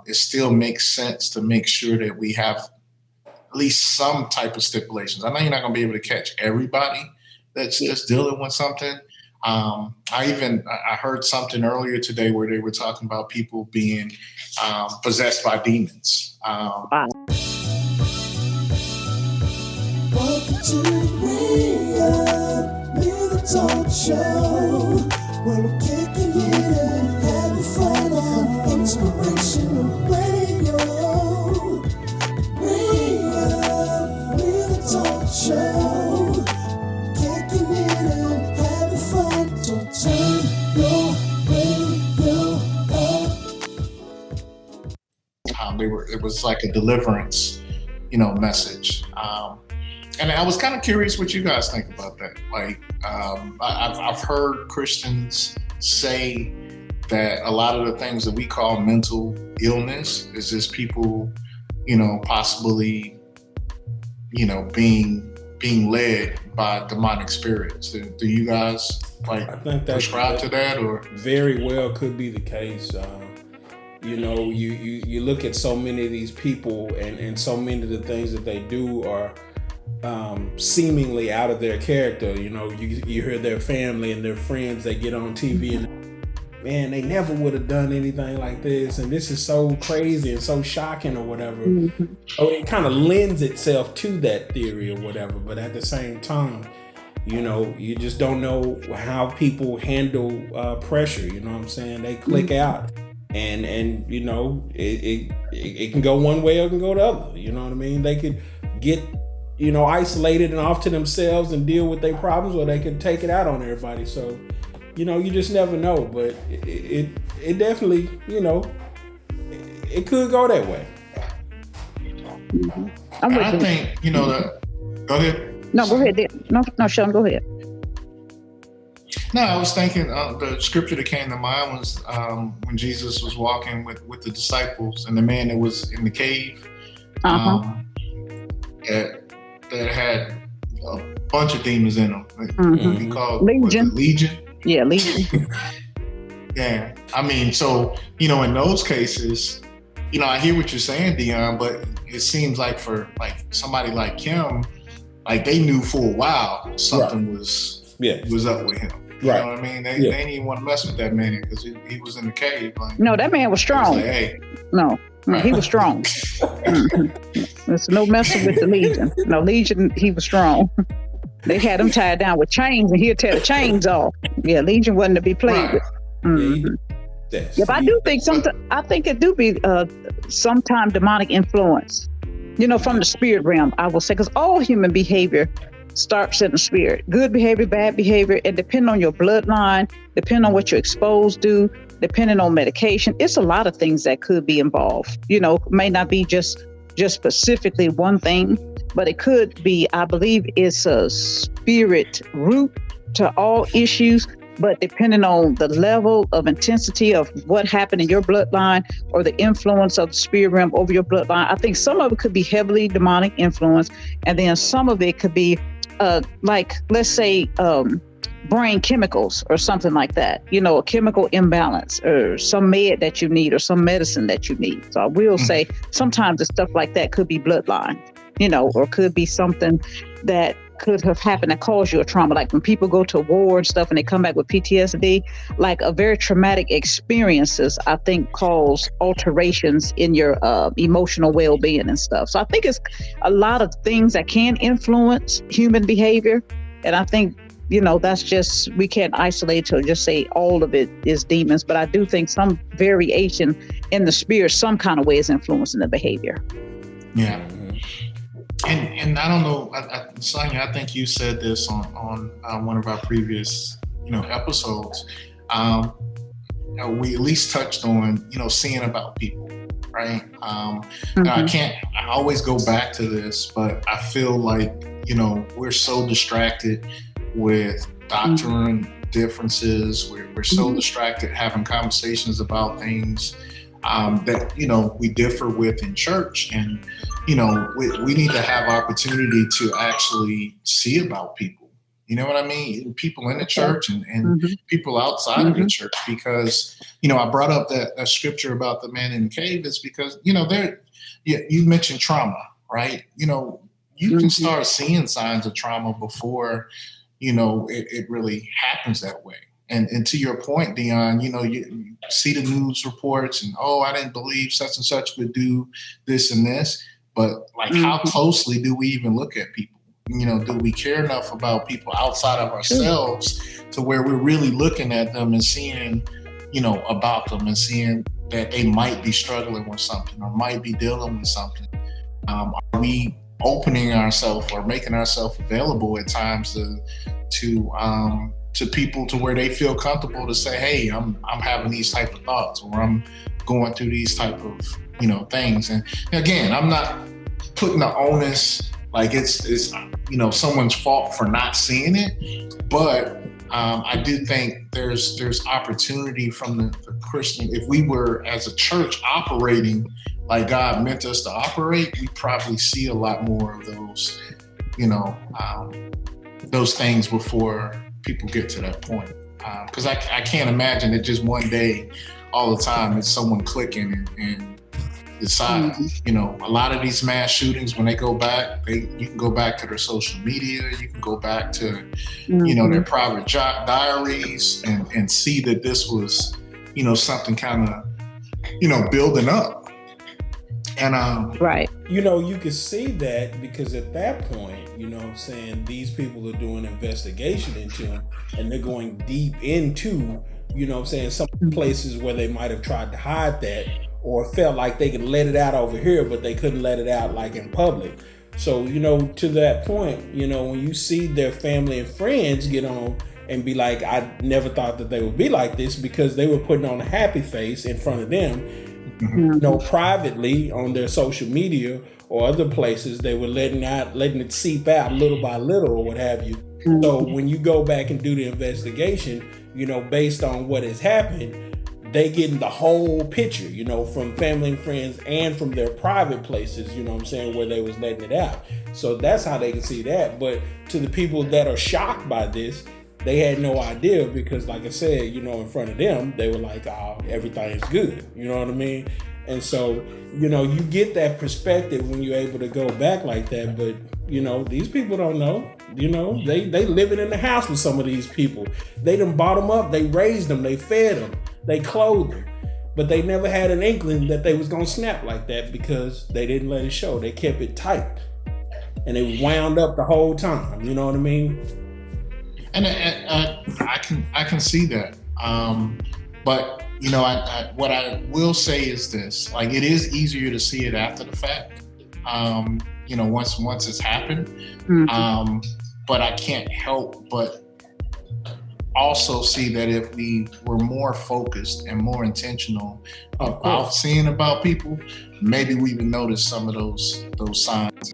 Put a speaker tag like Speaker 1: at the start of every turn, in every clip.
Speaker 1: it still makes sense to make sure that we have at least some type of stipulations. I know you're not going to be able to catch everybody that's dealing with something. I heard something earlier today where they were talking about people being possessed by demons.
Speaker 2: Wow.
Speaker 3: Welcome to the talk show, where we're kicking it and having fun on inspirational radio. We're the talk show, kicking it and having fun. So turn your radio up.
Speaker 1: It was like a deliverance, message. And I was kind of curious what you guys think about that. Like, I've heard Christians say that a lot of the things that we call mental illness is just people, possibly, being led by demonic spirits. Do you guys
Speaker 4: I think that
Speaker 1: prescribe to that, or
Speaker 4: very well could be the case? You look at so many of these people, and so many of the things that they do are seemingly out of their character. You hear their family and their friends, they get on TV and, man, they never would have done anything like this, and this is so crazy and so shocking or whatever. Mm-hmm. So it kind of lends itself to that theory or whatever, but at the same time, you just don't know how people handle pressure. You know what I'm saying? They click out, and it can go one way or it can go the other. You know what I mean? They could get isolated and off to themselves and deal with their problems, or they could take it out on everybody. So, you just never know. But it definitely, it could go that way.
Speaker 2: Mm-hmm.
Speaker 1: I think, that. Go ahead.
Speaker 2: No, go ahead. No, Sean, go ahead.
Speaker 1: No, I was thinking the scripture that came to mind was when Jesus was walking with the disciples and the man that was in the cave. That had a bunch of demons in them. We called
Speaker 2: Legion.
Speaker 1: Legion.
Speaker 2: Yeah, Legion.
Speaker 1: Yeah. I mean, so, in those cases, I hear what you're saying, Dion, but it seems like for somebody like him, they knew for a while something was up with him. You know what I mean? They didn't even want to mess with that man because he was in the cave.
Speaker 2: No, that man was strong.
Speaker 1: Was hey.
Speaker 2: No. He was strong. There's no messing with the Legion. No, Legion, he was strong. They had him tied down with chains, and he'd tear the chains off. Yeah, Legion wasn't to be played with. Mm-hmm. But I do think I think it do be sometime demonic influence. From the spirit realm, I will say, because all human behavior starts in the spirit. Good behavior, bad behavior, and depending on your bloodline, depending on what you're exposed to, depending on medication, it's a lot of things that could be involved. May not be just specifically one thing, but it could be, I believe it's a spirit root to all issues, but depending on the level of intensity of what happened in your bloodline or the influence of the spirit realm over your bloodline, I think some of it could be heavily demonic influence, and then some of it could be let's say, brain chemicals or something like that, a chemical imbalance or some med that you need or some medicine that you need. So I will say sometimes the stuff like that could be bloodline, or could be something that could have happened that caused you a trauma. Like when people go to war and stuff and they come back with PTSD, like a very traumatic experiences, I think cause alterations in your emotional well-being and stuff. So I think it's a lot of things that can influence human behavior. And I think, that's just, we can't isolate to just say all of it is demons, but I do think some variation in the spirit, some kind of way is influencing the behavior.
Speaker 1: Yeah. And I don't know, Sonia, I think you said this on one of our previous, episodes. We at least touched on, seeing about people, right? I always go back to this, but I feel like, we're so distracted with doctrine differences. We're so distracted having conversations about things that, we differ with in church. And, we need to have opportunity to actually see about people, You know what I mean? People in the church and
Speaker 2: Mm-hmm.
Speaker 1: people outside of the church, because, I brought up that scripture about the man in the cave is because, you mentioned trauma, right? You can start seeing signs of trauma before, it really happens that way. And to your point, Dion, you see the news reports and, I didn't believe such and such would do this and this. But like, how closely do we even look at people? Do we care enough about people outside of ourselves to where we're really looking at them and seeing, about them and seeing that they might be struggling with something or might be dealing with something? Are we opening ourselves or making ourselves available at times to people to where they feel comfortable to say, hey, I'm having these type of thoughts, or I'm going through these type of, things. And again, I'm not putting the onus like it's someone's fault for not seeing it, but I do think there's opportunity from the Christian. If we were as a church operating like God meant us to operate, we probably see a lot more of those, those things before people get to that point. Because I can't imagine that just one day, all the time, it's someone clicking and deciding. A lot of these mass shootings, when they go back, you can go back to their social media, you can go back to, their private diaries and see that this was, something kind of, building up. And
Speaker 2: right.
Speaker 4: You can see that because at that point, these people are doing investigation into them and they're going deep into, some places where they might have tried to hide that or felt like they could let it out over here, but they couldn't let it out like in public. So, to that point, when you see their family and friends get on and be like, I never thought that they would be like this, because they were putting on a happy face in front of them. Privately on their social media or other places, they were letting it seep out little by little or what have you. So when you go back and do the investigation, based on what has happened, they getting the whole picture, from family and friends and from their private places, where they was letting it out. So that's how they can see that. But to the people that are shocked by this, they had no idea, because like I said, in front of them, they were like, oh, everything's good. You know what I mean? And so, you get that perspective when you're able to go back like that. But, these people don't know. They living in the house with some of these people. They done bought them up. They raised them. They fed them. They clothed them. But they never had an inkling that they was going to snap like that, because they didn't let it show. They kept it tight. And it wound up the whole time. You know what I mean?
Speaker 1: And I can see that, but what I will say is this: like, it is easier to see it after the fact, once it's happened. But I can't help but also see that if we were more focused and more intentional about seeing about people, maybe we would notice some of those signs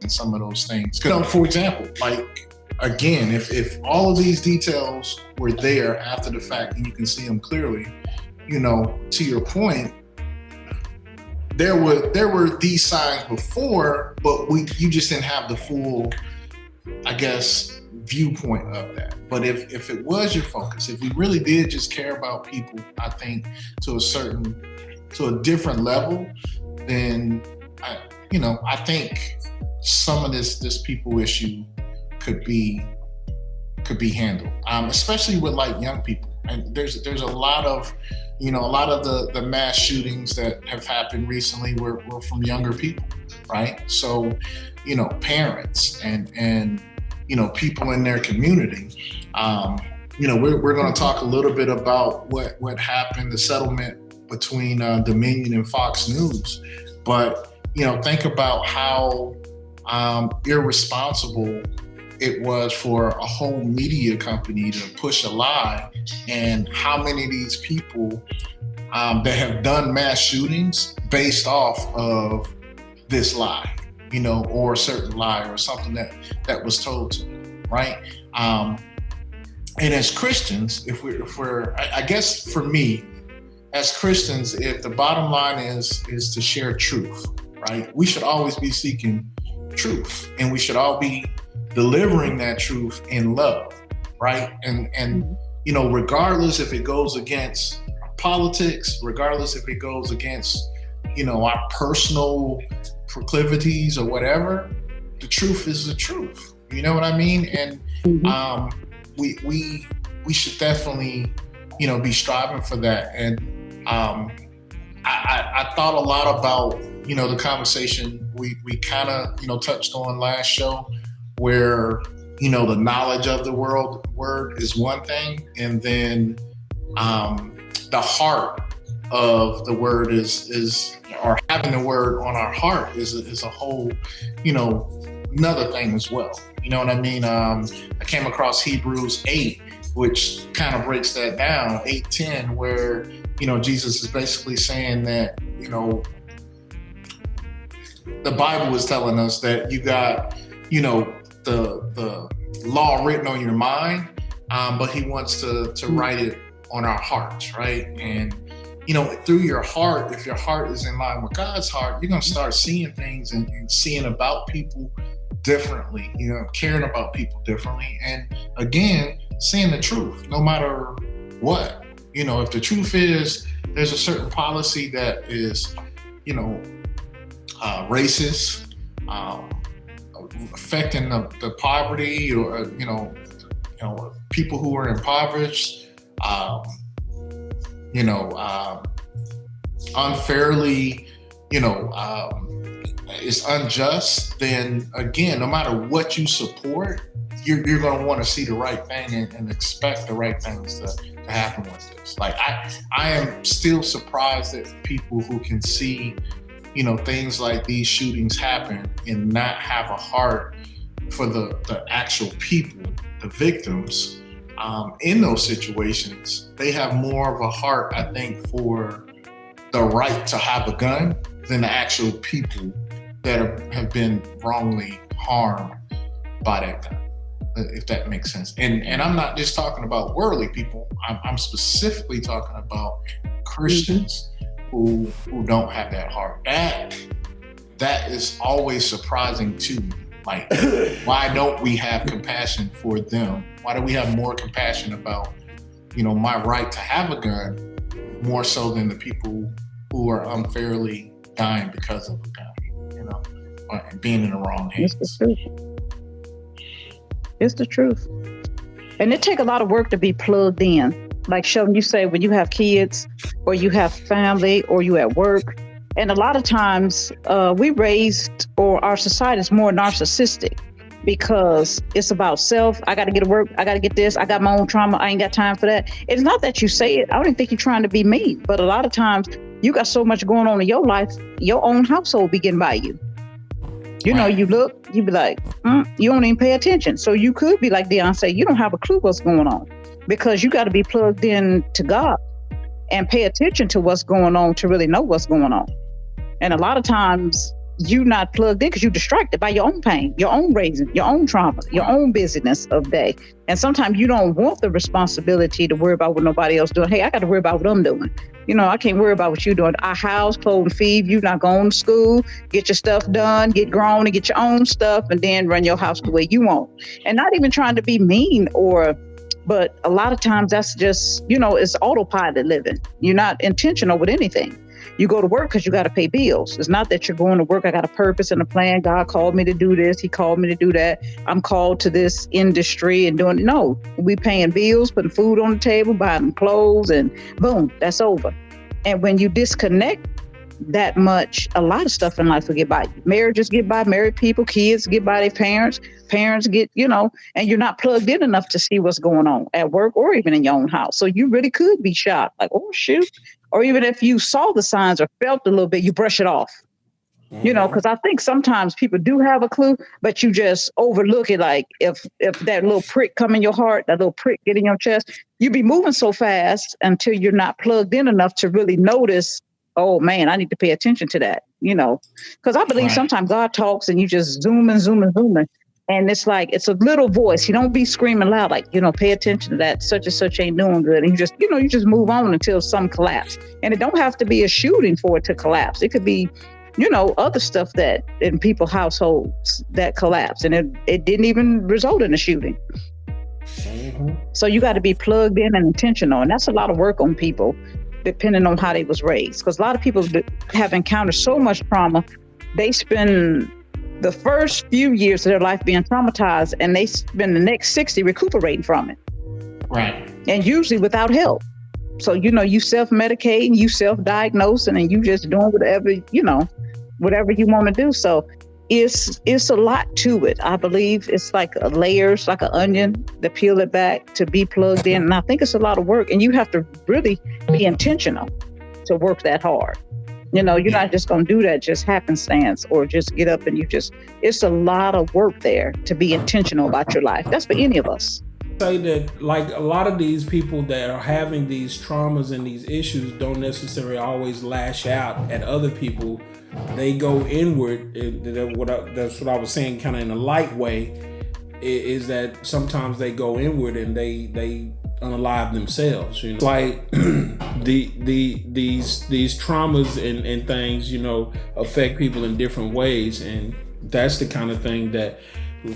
Speaker 1: and some of those things. For example, like, again, if all of these details were there after the fact and you can see them clearly, to your point, there were these signs before, but you just didn't have the full, I guess, viewpoint of that. But if it was your focus, if we really did just care about people, I think to a different level, then I think some of this people issue could be handled, especially with like young people. And there's a lot of the mass shootings that have happened recently were from younger people, right? So, parents and people in their community. We're going to talk a little bit about what happened, the settlement between Dominion and Fox News, but think about how irresponsible it was for a whole media company to push a lie, and how many of these people that have done mass shootings based off of this lie, or a certain lie or something that was told to them, right? And as Christians, if we're, I guess for me, as Christians, if the bottom line is to share truth, right? We should always be seeking truth, and we should all be delivering that truth in love, right? And you know, regardless if it goes against politics, regardless if it goes against, you know, our personal proclivities or whatever, the truth is the truth. You know what I mean? And we should definitely, you know, be striving for that. And I thought a lot about, you know, the conversation we kind of, you know, touched on last show, where, you know, the knowledge of the word is one thing, and then the heart of the word is or having the word on our heart is a whole, you know, another thing as well. You know what I mean? I came across Hebrews 8, which kind of breaks that down, 8:10, where, you know, Jesus is basically saying that, you know, the Bible is telling us that you got, you know, the law written on your mind, but he wants to write it on our hearts, right? And, you know, through your heart, if your heart is in line with God's heart, you're going to start seeing things and seeing about people differently, you know, caring about people differently. And again, saying the truth, no matter what. You know, if the truth is there's a certain policy that is, you know, racist, affecting the poverty, or, you know, people who are impoverished, you know, unfairly, you know, is unjust, then again, no matter what you support, you're going to want to see the right thing and expect the right things to happen with this. Like, I am still surprised at people who can see, you know, things like these shootings happen and not have a heart for the actual people, the victims, in those situations. They have more of a heart, I think, for the right to have a gun than the actual people that have been wrongly harmed by that gun, if that makes sense. And I'm not just talking about worldly people. I'm specifically talking about Christians who don't have that heart. That is always surprising to me. Like, why don't we have compassion for them? Why do we have more compassion about, you know, my right to have a gun more so than the people who are unfairly dying because of a gun, you know, or being in the wrong hands?
Speaker 2: It's the truth. It's the truth. And it takes a lot of work to be plugged in. Like Sheldon, you say, when you have kids or you have family or you at work, and a lot of times we raised, or our society is more narcissistic because it's about self. I got to get to work. I got to get this. I got my own trauma. I ain't got time for that. It's not that you say it. I don't even think you're trying to be mean, but a lot of times you got so much going on in your life, your own household be getting by you. You know, you look, you be like, you don't even pay attention. So you could be like Deion say, you don't have a clue what's going on, because you got to be plugged in to God and pay attention to what's going on to really know what's going on. And a lot of times you not plugged in because you're distracted by your own pain, your own raising, your own trauma, your own busyness of day. And sometimes you don't want the responsibility to worry about what nobody else doing. Hey, I got to worry about what I'm doing. You know, I can't worry about what you're doing. I house, clothe, and feed. You not going to school, get your stuff done, get grown and get your own stuff, and then run your house the way you want. And not even trying to be mean but a lot of times that's just, you know, it's autopilot living. You're not intentional with anything. You go to work because you got to pay bills. It's not that you're going to work. I got a purpose and a plan. God called me to do this. He called me to do that. I'm called to this industry and doing, no, we paying bills, putting food on the table, buying clothes, and boom, that's over. And when you disconnect that much, a lot of stuff in life will get by you. Marriages get by married people, kids get by their parents get, you know, and you're not plugged in enough to see what's going on at work or even in your own house. So you really could be shocked, like, oh, shoot. Or even if you saw the signs or felt a little bit, you brush it off. You know, because I think sometimes people do have a clue, but you just overlook it. Like if that little prick come in your heart, that little prick get in your chest, you be moving so fast until you're not plugged in enough to really notice, oh man, I need to pay attention to that, you know, because I believe sometimes God talks and you just zooming. And it's like, it's a little voice. You don't be screaming loud, like, you know, pay attention to that. Such and such ain't doing good. And you just, you know, you just move on until some collapse. And it don't have to be a shooting for it to collapse. It could be, other stuff that in people's households that collapsed, and it didn't even result in a shooting.
Speaker 4: Mm-hmm.
Speaker 2: So you got to be plugged in and intentional, and that's a lot of work on people, depending on how they was raised. Because a lot of people have encountered so much trauma, they spend the first few years of their life being traumatized, and they spend the next 60 recuperating from it.
Speaker 1: Right.
Speaker 2: And usually without help. So, you self-medicating, you self-diagnosing, and you just doing whatever you want to do. So it's a lot to it. I believe it's like layers, like an onion, to peel it back, to be plugged in. And I think it's a lot of work, and you have to really be intentional to work that hard. You're not just going to do that just happenstance or just get up and it's a lot of work there to be intentional about your life. That's for any of us.
Speaker 4: Say that like a lot of these people that are having these traumas and these issues don't necessarily always lash out at other people. They go inward. That's what I was saying, kind of in a light way, is that sometimes they go inward and they unalive themselves. Like these traumas and things, affect people in different ways, and that's the kind of thing that,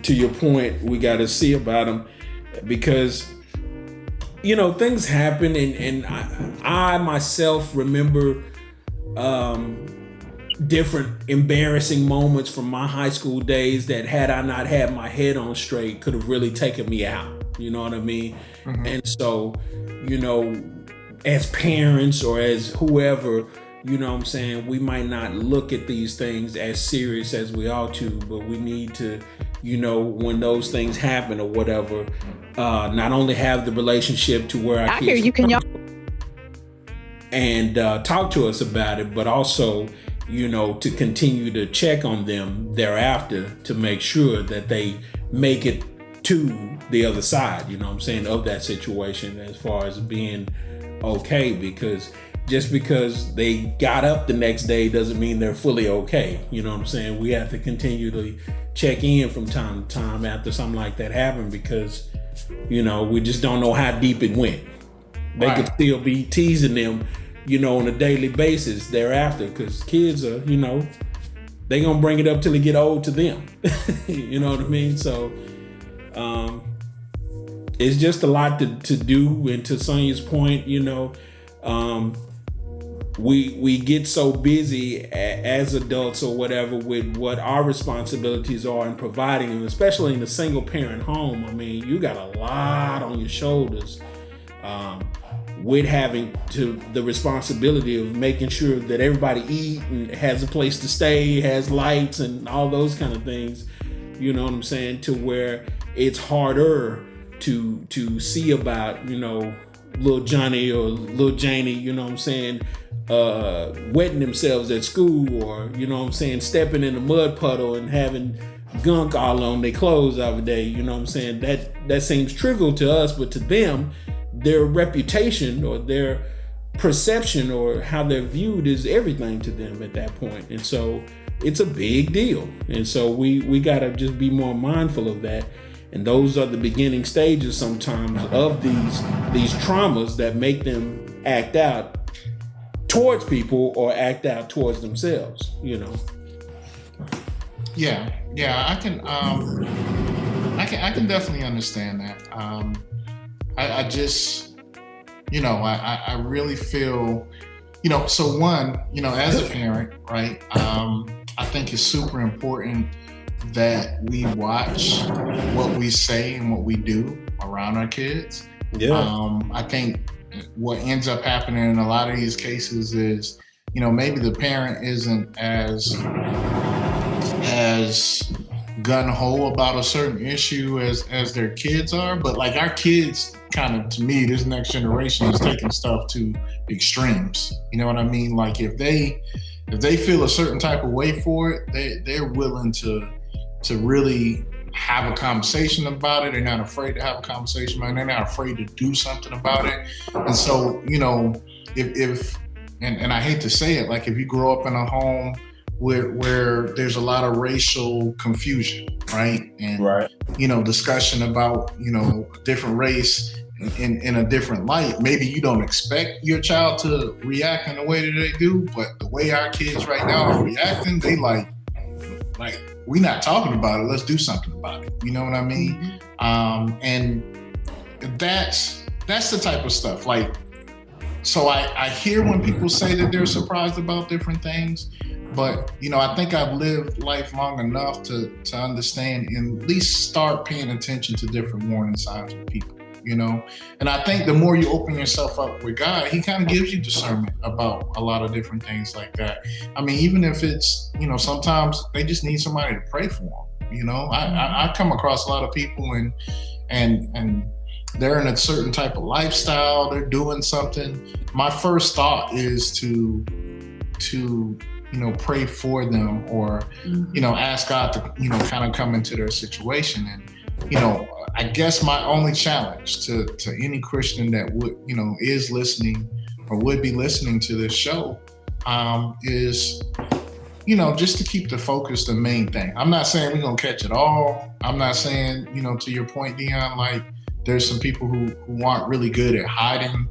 Speaker 4: to your point, we got to see about them, because things happen, and I myself remember different embarrassing moments from my high school days that, had I not had my head on straight, could have really taken me out. You know what I mean? Mm-hmm. And so, as parents or as whoever, we might not look at these things as serious as we ought to, but we need to, when those things happen or whatever, not only have the relationship to where our
Speaker 2: I
Speaker 4: kids
Speaker 2: hear you, can y'all
Speaker 4: and talk to us about it, but also, to continue to check on them thereafter to make sure that they make it to the other side, of that situation, as far as being okay, because just because they got up the next day doesn't mean they're fully okay. We have to continue to check in from time to time after something like that happened, because, we just don't know how deep it went. They
Speaker 1: Right.
Speaker 4: could still be teasing them, on a daily basis thereafter, because kids are, they gonna bring it up till they get old to them. You know what I mean? So, it's just a lot to do. And to Sonia's point, we get so busy as adults or whatever with what our responsibilities are in providing, and especially in a single parent home. I mean, you got a lot on your shoulders with having the responsibility of making sure that everybody eat and has a place to stay, has lights and all those kind of things. You know what I'm saying? To where it's harder to see about, little Johnny or little Janie, wetting themselves at school, or, stepping in a mud puddle and having gunk all on their clothes every day. That seems trivial to us, but to them, their reputation or their perception or how they're viewed is everything to them at that point. And so it's a big deal. And so we got to just be more mindful of that. And those are the beginning stages sometimes of these traumas that make them act out towards people or act out towards themselves,
Speaker 1: Yeah, I can definitely understand that. I just, I really feel, so one, as a parent, right? I think it's super important that we watch what we say and what we do around our kids.
Speaker 4: Yeah.
Speaker 1: I think what ends up happening in a lot of these cases is, maybe the parent isn't as gun-ho about a certain issue as their kids are, but like our kids kind of, to me, this next generation is taking stuff to extremes. You know what I mean? Like if they feel a certain type of way for it, they're willing to really have a conversation about it. They're not afraid to have a conversation about it. They're not afraid to do something about it. And so, if I hate to say it, like if you grow up in a home where there's a lot of racial confusion, right? And,
Speaker 4: right.
Speaker 1: Discussion about, different race in a different light. Maybe you don't expect your child to react in the way that they do, but the way our kids right now are reacting, they like we're not talking about it. Let's do something about it. You know what I mean? And that's the type of stuff. Like, so I hear when people say that they're surprised about different things, but I think I've lived life long enough to understand and at least start paying attention to different warning signs with people. And I think the more you open yourself up with God, he kind of gives you discernment about a lot of different things like that. I mean, even if it's, sometimes they just need somebody to pray for them. I come across a lot of people and they're in a certain type of lifestyle, they're doing something. My first thought is to pray for them, or, ask God to, kind of come into their situation. And, I guess my only challenge to any Christian that would, is listening or would be listening to this show, is, just to keep the focus the main thing. I'm not saying we're going to catch it all. I'm not saying, to your point, Dion, like there's some people who aren't really good at hiding,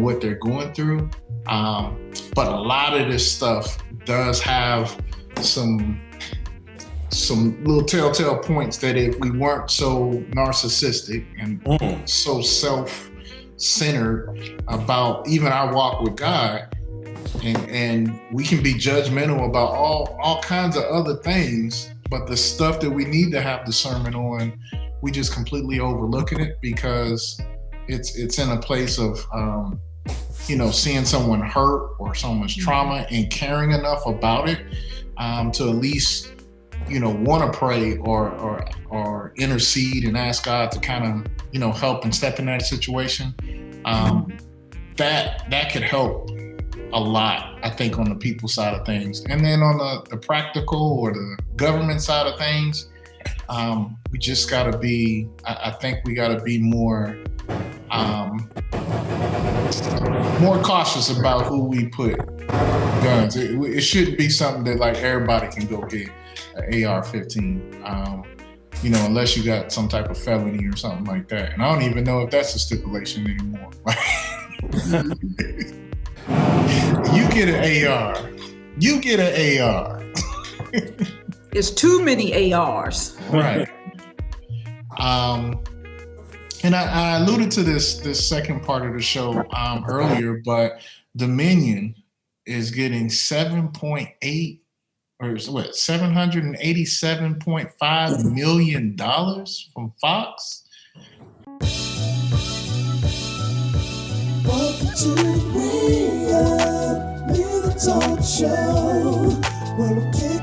Speaker 1: what they're going through. But a lot of this stuff does have some little telltale points that if we weren't so narcissistic and so self-centered about even our walk with God, and we can be judgmental about all kinds of other things, but the stuff that we need to have discernment on, we just completely overlooking it because it's in a place of seeing someone hurt or someone's trauma and caring enough about it to at least want to pray or intercede and ask God to kind of, help and step in that situation. That could help a lot, I think, on the people side of things. And then on the practical or the government side of things, we just got to be, I think we got to be more cautious about who we put guns. It shouldn't be something that like everybody can go get an AR-15, unless you got some type of felony or something like that. And I don't even know if that's a stipulation anymore. You get an AR. You get an AR.
Speaker 5: It's too many ARs.
Speaker 1: Right. And I alluded to this second part of the show earlier, but Dominion is getting $787.5 million from Fox.
Speaker 3: Welcome to the talk show. Well, okay.